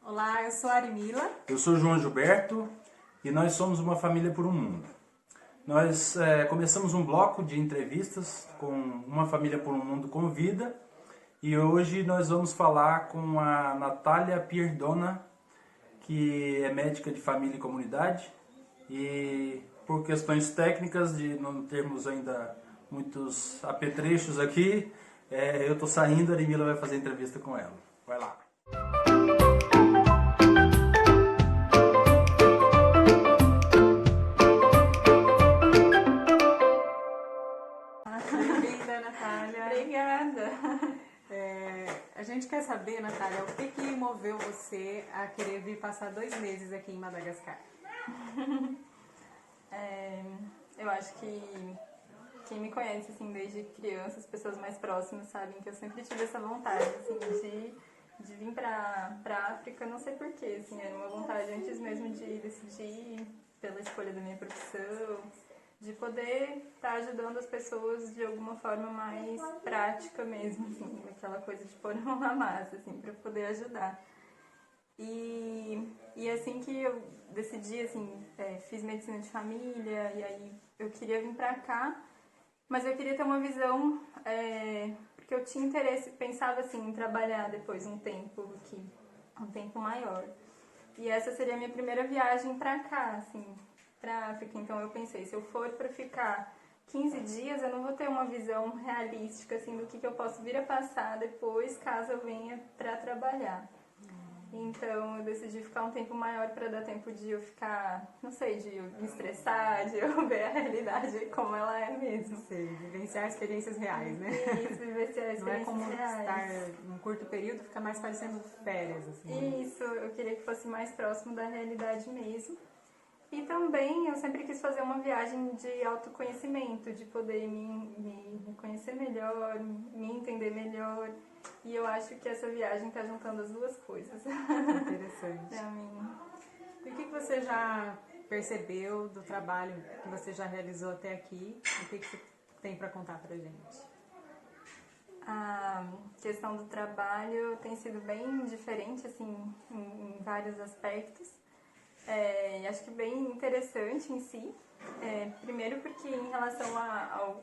Olá, eu sou a Arimila. Eu sou João Gilberto e nós somos uma família por um mundo. Nós começamos um bloco de entrevistas com Uma Família por um Mundo Convida e hoje nós vamos falar com a Natália Pierdona, que é médica de família e comunidade, e por questões técnicas de não termos ainda muitos apetrechos aqui, eu estou saindo, a Arimila vai fazer entrevista com ela. Vai lá. Bem-vinda, Natália. Obrigada. A gente quer saber, Natália, o que moveu você a querer vir passar 2 meses aqui em Madagascar? Eu acho que quem me conhece assim, desde criança, as pessoas mais próximas sabem que eu sempre tive essa vontade assim, de vir pra África, não sei porquê, assim, era uma vontade antes mesmo de decidir pela escolha da minha profissão, de poder estar ajudando as pessoas de alguma forma mais prática mesmo, assim, aquela coisa de pôr a mão na massa, assim, para poder ajudar. E assim que eu decidi, assim, fiz medicina de família e aí eu queria vir pra cá, mas eu queria ter uma visão, porque eu tinha interesse, pensava assim, em trabalhar depois um tempo aqui, um tempo maior. E essa seria a minha primeira viagem pra cá, assim, pra África. Então eu pensei, se eu for pra ficar 15 dias, eu não vou ter uma visão realística, assim, do que eu posso vir a passar depois, caso eu venha pra trabalhar. Então eu decidi ficar um tempo maior para dar tempo de eu ficar, não sei, de eu me estressar, de eu ver a realidade como ela é mesmo. Sim, vivenciar experiências reais, né? Isso, vivenciar experiências reais. Não é como estar num curto período, fica mais parecendo férias, assim. Isso, eu queria que fosse mais próximo da realidade mesmo. E também eu sempre quis fazer uma viagem de autoconhecimento, de poder me conhecer melhor, me entender melhor. E eu acho que essa viagem está juntando as duas coisas. Interessante. Pra mim. E o que você já percebeu do trabalho que você já realizou até aqui? O que você tem para contar pra gente? A questão do trabalho tem sido bem diferente, assim, em vários aspectos. Acho que bem interessante em si. Primeiro porque em relação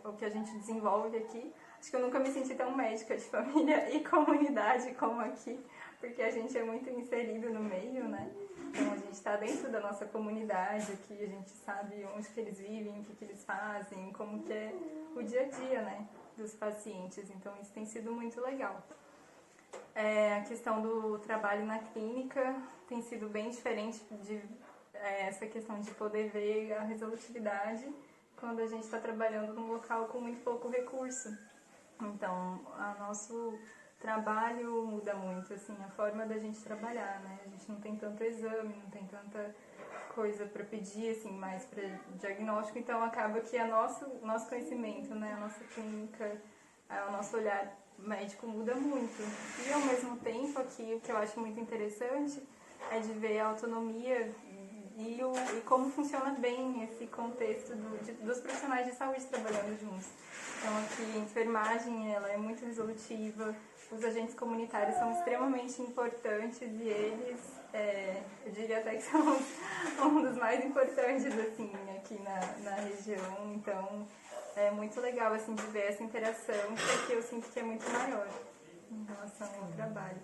ao que a gente desenvolve aqui, acho que eu nunca me senti tão médica de família e comunidade como aqui, porque a gente é muito inserido no meio, né? Então a gente está dentro da nossa comunidade aqui, a gente sabe onde que eles vivem, o que eles fazem, como que é o dia a dia, né, dos pacientes. Então isso tem sido muito legal. A questão do trabalho na clínica tem sido bem diferente de essa questão de poder ver a resolutividade quando a gente está trabalhando num local com muito pouco recurso. Então, o nosso trabalho muda muito, assim, a forma da gente trabalhar, né? A gente não tem tanto exame, não tem tanta coisa para pedir, assim, mais para diagnóstico, então acaba que o nosso conhecimento, né, a nossa clínica, o nosso olhar médico muda muito. E ao mesmo tempo aqui, o que eu acho muito interessante é de ver a autonomia e como funciona bem esse contexto dos profissionais de saúde trabalhando juntos. Então aqui a enfermagem ela é muito resolutiva, os agentes comunitários são extremamente importantes e eles, eu diria até que são um dos mais importantes assim, aqui na região. Então é muito legal assim, de ver essa interação, que eu sinto que é muito maior em relação ao trabalho.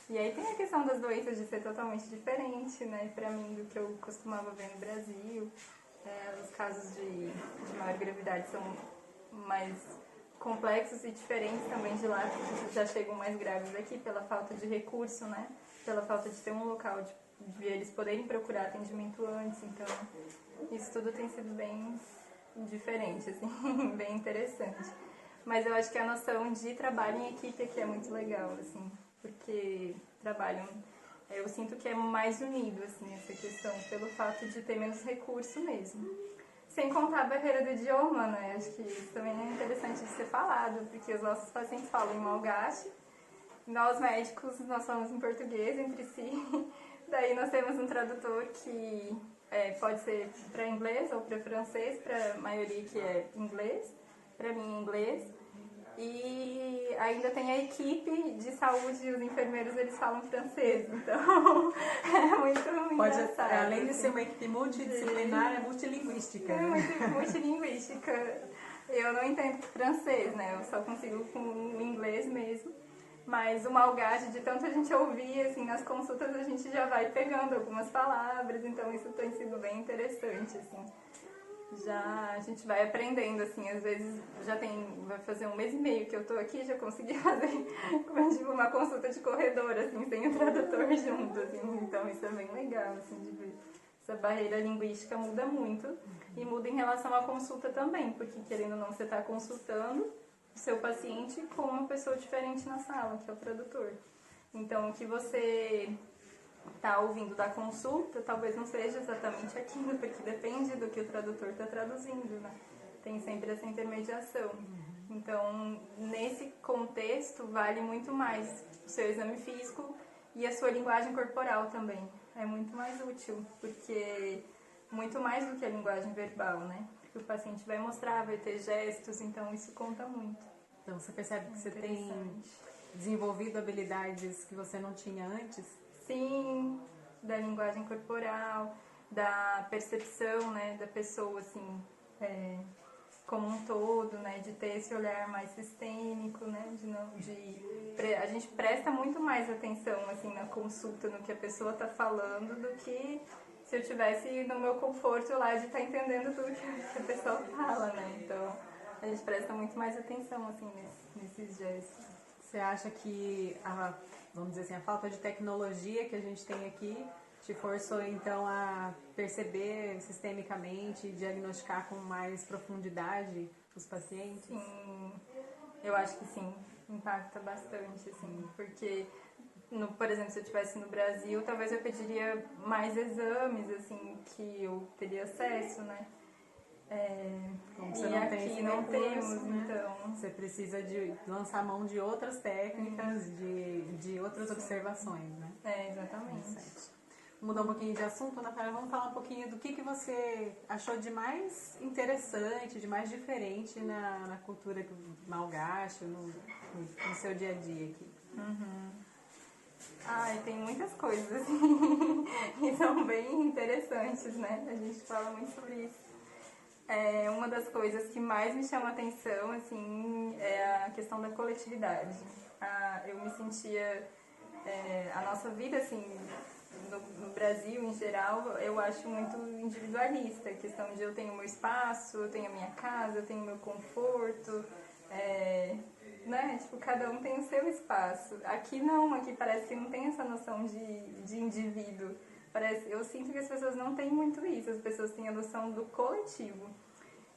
E aí tem a questão das doenças de ser totalmente diferente, né, pra mim, do que eu costumava ver no Brasil. Os casos de maior gravidade são mais complexos e diferentes também de lá, que já chegam mais graves aqui pela falta de recurso, né, pela falta de ter um local de eles poderem procurar atendimento antes. Então, isso tudo tem sido bem diferente, assim, bem interessante. Mas eu acho que a noção de trabalho em equipe aqui é muito legal, assim, porque trabalham, eu sinto que é mais unido, assim, essa questão, pelo fato de ter menos recurso mesmo. Sem contar a barreira do idioma, né? Acho que isso também é interessante de ser falado, porque os nossos pacientes falam em malgache, nós médicos, nós falamos em português entre si, daí nós temos um tradutor que pode ser para inglês ou para francês, para a maioria que é inglês, para mim inglês. E ainda tem a equipe de saúde, os enfermeiros eles falam francês, então além de ser uma equipe multidisciplinar, é multilinguística. É multilinguística. Eu não entendo francês, né? Eu só consigo com o inglês mesmo. Mas o Malgache, de tanto a gente ouvir, assim, nas consultas a gente já vai pegando algumas palavras, então isso tem sido bem interessante, assim. Já a gente vai aprendendo, assim, às vezes vai fazer 1 mês e meio que eu tô aqui, já consegui fazer tipo, uma consulta de corredor, assim, sem o tradutor junto, assim, então isso é bem legal, assim, de ver. Essa barreira linguística muda muito e muda em relação à consulta também, porque querendo ou não, você está consultando o seu paciente com uma pessoa diferente na sala, que é o tradutor. Então, o que você está ouvindo da consulta talvez não seja exatamente aquilo, porque depende do que o tradutor está traduzindo, né? Tem sempre essa intermediação. Então, nesse contexto, vale muito mais o seu exame físico e a sua linguagem corporal também. É muito mais útil, porque muito mais do que a linguagem verbal, né? Porque o paciente vai mostrar, vai ter gestos, então isso conta muito. Então, você percebe que você tem desenvolvido habilidades que você não tinha antes? Sim, da linguagem corporal, da percepção, né, da pessoa, assim, como um todo, né, de ter esse olhar mais sistêmico, né, a gente presta muito mais atenção, assim, na consulta, no que a pessoa está falando, do que se eu tivesse no meu conforto lá de estar entendendo tudo que a pessoa fala, né, então a gente presta muito mais atenção, assim, nesses gestos. Você acha que vamos dizer assim, a falta de tecnologia que a gente tem aqui te forçou então a perceber sistemicamente, diagnosticar com mais profundidade os pacientes? Sim, eu acho que sim, impacta bastante, assim, porque, por exemplo, se eu estivesse no Brasil, talvez eu pediria mais exames, assim, que eu teria acesso, né? Como você e não aqui tem esse não recurso, temos, né? então... Você precisa de lançar mão de outras técnicas, de outras observações, né? Exatamente. Certo. Mudar um pouquinho de assunto, Natália, vamos falar um pouquinho do que você achou de mais interessante, de mais diferente na cultura malgache, no seu dia a dia aqui. Tem muitas coisas, assim, e são bem interessantes, né? A gente fala muito sobre isso. Uma das coisas que mais me chama a atenção, assim, é a questão da coletividade. Eu me sentia... a nossa vida, assim, no Brasil, em geral, eu acho muito individualista. A questão de eu tenho o meu espaço, eu tenho a minha casa, eu tenho o meu conforto, né? Tipo, cada um tem o seu espaço. Aqui não, aqui parece que não tem essa noção de indivíduo. Eu sinto que as pessoas não têm muito isso, as pessoas têm a noção do coletivo.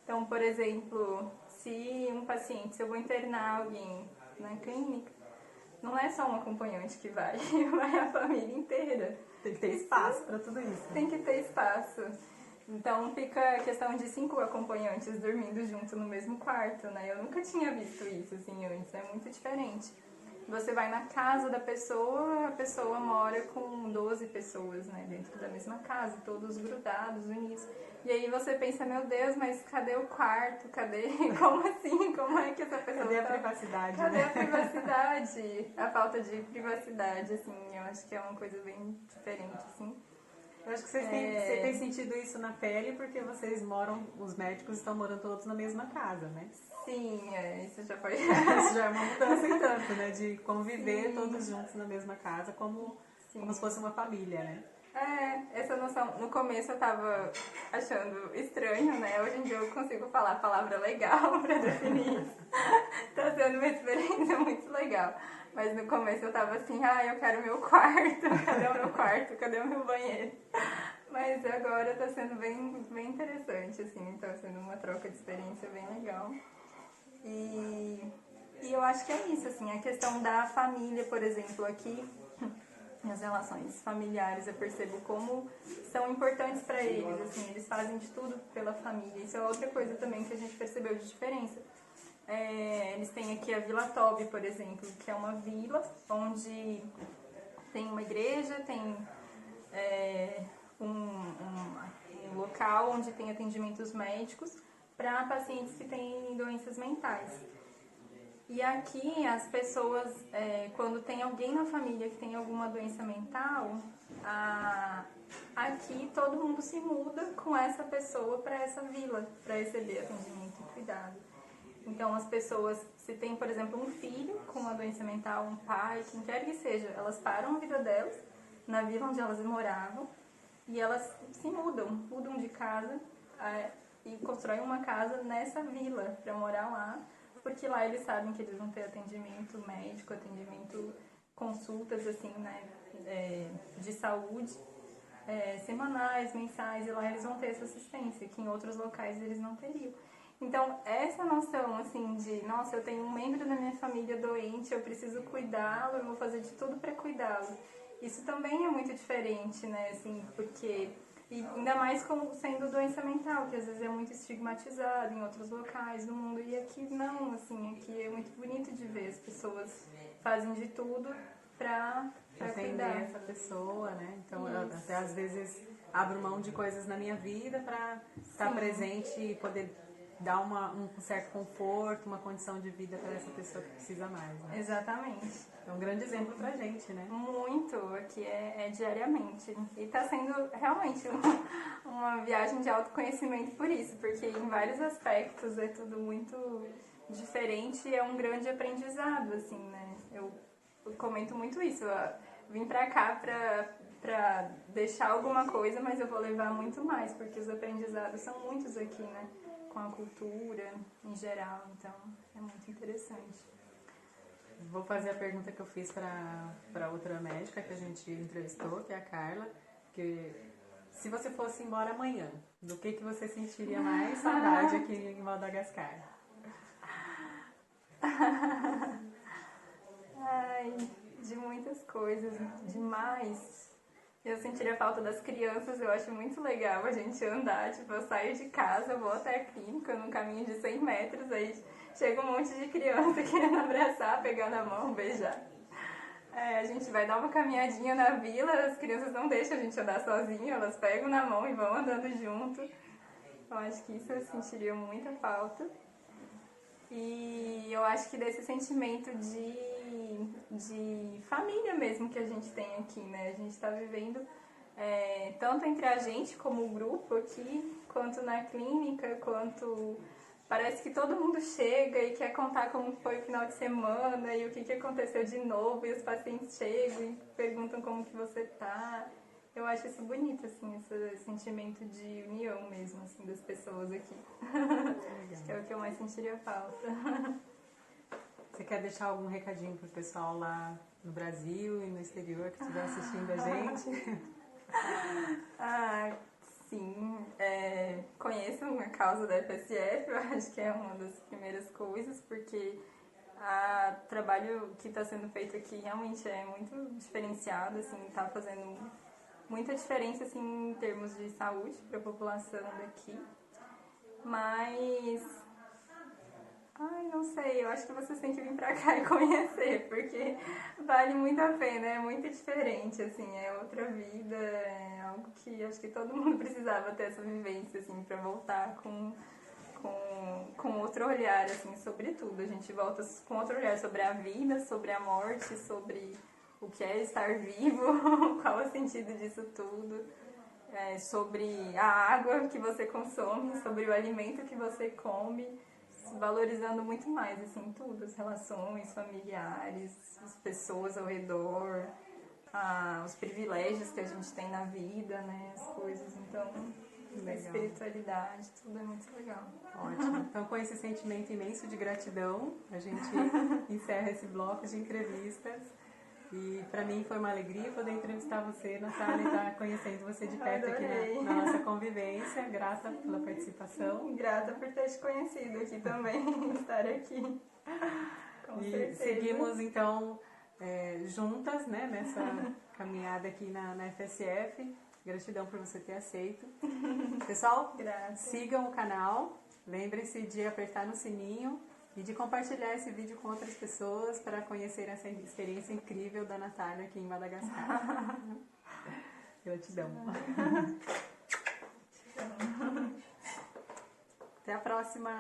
Então, por exemplo, se eu vou internar alguém na clínica, não é só um acompanhante que vai, vai a família inteira. Tem que ter espaço para tudo isso. Tem que ter espaço. Então fica a questão de 5 acompanhantes dormindo junto no mesmo quarto, né? Eu nunca tinha visto isso assim antes, é muito diferente. Você vai na casa da pessoa, a pessoa mora com 12 pessoas, né, dentro da mesma casa, todos grudados, unidos. E aí você pensa, meu Deus, mas cadê o quarto? Cadê? Como assim? Como é que essa pessoa Cadê a privacidade, Cadê né? a privacidade? A falta de privacidade, assim, eu acho que é uma coisa bem diferente, assim. Eu acho que você tem sentido isso na pele porque os médicos estão morando todos na mesma casa, né? Sim, isso já foi... Isso já é uma mudança em tanto, né? De conviver todos juntos na mesma casa como se fosse uma família, né? Essa noção, no começo eu tava achando estranho, né? Hoje em dia eu consigo falar a palavra legal pra definir isso. Tá sendo uma experiência muito legal. Mas no começo eu tava assim, eu quero meu quarto, cadê o meu quarto, cadê o meu banheiro? Mas agora tá sendo bem, bem interessante, assim, tá sendo uma troca de experiência bem legal. E eu acho que é isso, assim, a questão da família, por exemplo, aqui, as relações familiares, eu percebo como são importantes para eles, assim, eles fazem de tudo pela família. Isso é outra coisa também que a gente percebeu de diferença. Eles têm aqui a Vila Tobi, por exemplo, que é uma vila onde tem uma igreja, tem um local onde tem atendimentos médicos para pacientes que têm doenças mentais. E aqui as pessoas, quando tem alguém na família que tem alguma doença mental, aqui todo mundo se muda com essa pessoa para essa vila, para receber atendimento e cuidado. Então as pessoas, se tem, por exemplo, um filho com uma doença mental, um pai, quem quer que seja, elas param a vida delas na vila onde elas moravam e elas se mudam de casa e constroem uma casa nessa vila para morar lá, porque lá eles sabem que eles vão ter atendimento médico, atendimento, consultas assim, né, de saúde, semanais, mensais, e lá eles vão ter essa assistência, que em outros locais eles não teriam. Então, essa noção, assim, de, nossa, eu tenho um membro da minha família doente, eu preciso cuidá-lo, eu vou fazer de tudo para cuidá-lo. Isso também é muito diferente, né, assim, porque... E ainda mais como sendo doença mental, que às vezes é muito estigmatizada em outros locais do mundo, e aqui não, assim, aqui é muito bonito de ver, as pessoas fazem de tudo para cuidar essa pessoa, né? Então, eu até às vezes abro mão de coisas na minha vida para estar presente e poder dar um certo conforto, uma condição de vida para essa pessoa que precisa mais, né? Exatamente. É um grande exemplo pra gente, né? Muito, aqui é diariamente. E está sendo realmente uma viagem de autoconhecimento por isso, porque em vários aspectos é tudo muito diferente e é um grande aprendizado, assim, né? Eu comento muito isso. Eu vim pra cá pra deixar alguma coisa, mas eu vou levar muito mais, porque os aprendizados são muitos aqui, né? Com a cultura em geral, então é muito interessante. Vou fazer a pergunta que eu fiz para outra médica que a gente entrevistou, que é a Carla, que se você fosse embora amanhã, do que você sentiria mais saudade aqui em Madagascar? Ai, de muitas coisas, demais. Eu sentiria falta das crianças, eu acho muito legal a gente andar, tipo, eu saio de casa, vou até a clínica num caminho de 100 metros, aí chega um monte de criança querendo abraçar, pegar na mão, beijar. A gente vai dar uma caminhadinha na vila, as crianças não deixam a gente andar sozinho, elas pegam na mão e vão andando junto. Eu acho que isso eu sentiria muita falta. E eu acho que desse sentimento de família mesmo que a gente tem aqui, né? A gente está vivendo tanto entre a gente como grupo aqui, quanto na clínica, quanto... Parece que todo mundo chega e quer contar como foi o final de semana e o que aconteceu de novo, e os pacientes chegam e perguntam como que você tá. Eu acho isso bonito, assim, esse sentimento de união mesmo, assim, das pessoas aqui. Acho que é o que eu mais sentiria falta. Você quer deixar algum recadinho pro pessoal lá no Brasil e no exterior que estiver assistindo a gente? Sim, conheçam a causa da FSF, eu acho que é uma das primeiras coisas, porque o trabalho que está sendo feito aqui realmente é muito diferenciado, assim, está fazendo muita diferença, assim, em termos de saúde para a população daqui, mas... não sei, eu acho que vocês têm que vir pra cá e conhecer, porque vale muito a pena, é muito diferente, assim, é outra vida, é algo que acho que todo mundo precisava ter essa vivência, assim, pra voltar com outro olhar, assim, sobre tudo. A gente volta com outro olhar sobre a vida, sobre a morte, sobre o que é estar vivo, qual é o sentido disso tudo, sobre a água que você consome, sobre o alimento que você come, valorizando muito mais, assim, tudo, as relações familiares, as pessoas ao redor, os privilégios que a gente tem na vida, né, as coisas, então, a espiritualidade, tudo é muito legal. Ótimo. Então, com esse sentimento imenso de gratidão, a gente encerra esse bloco de entrevistas. E para mim foi uma alegria poder entrevistar você, Natália, e estar conhecendo você de perto aqui na nossa convivência. Grata pela participação. Grata por ter te conhecido aqui também, estar aqui. Com certeza. Seguimos então juntas, né, nessa caminhada aqui na FSF. Gratidão por você ter aceito. Pessoal, sigam o canal. Lembrem-se de apertar no sininho e de compartilhar esse vídeo com outras pessoas para conhecer essa experiência incrível da Natália aqui em Madagascar. Gratidão. Até a próxima.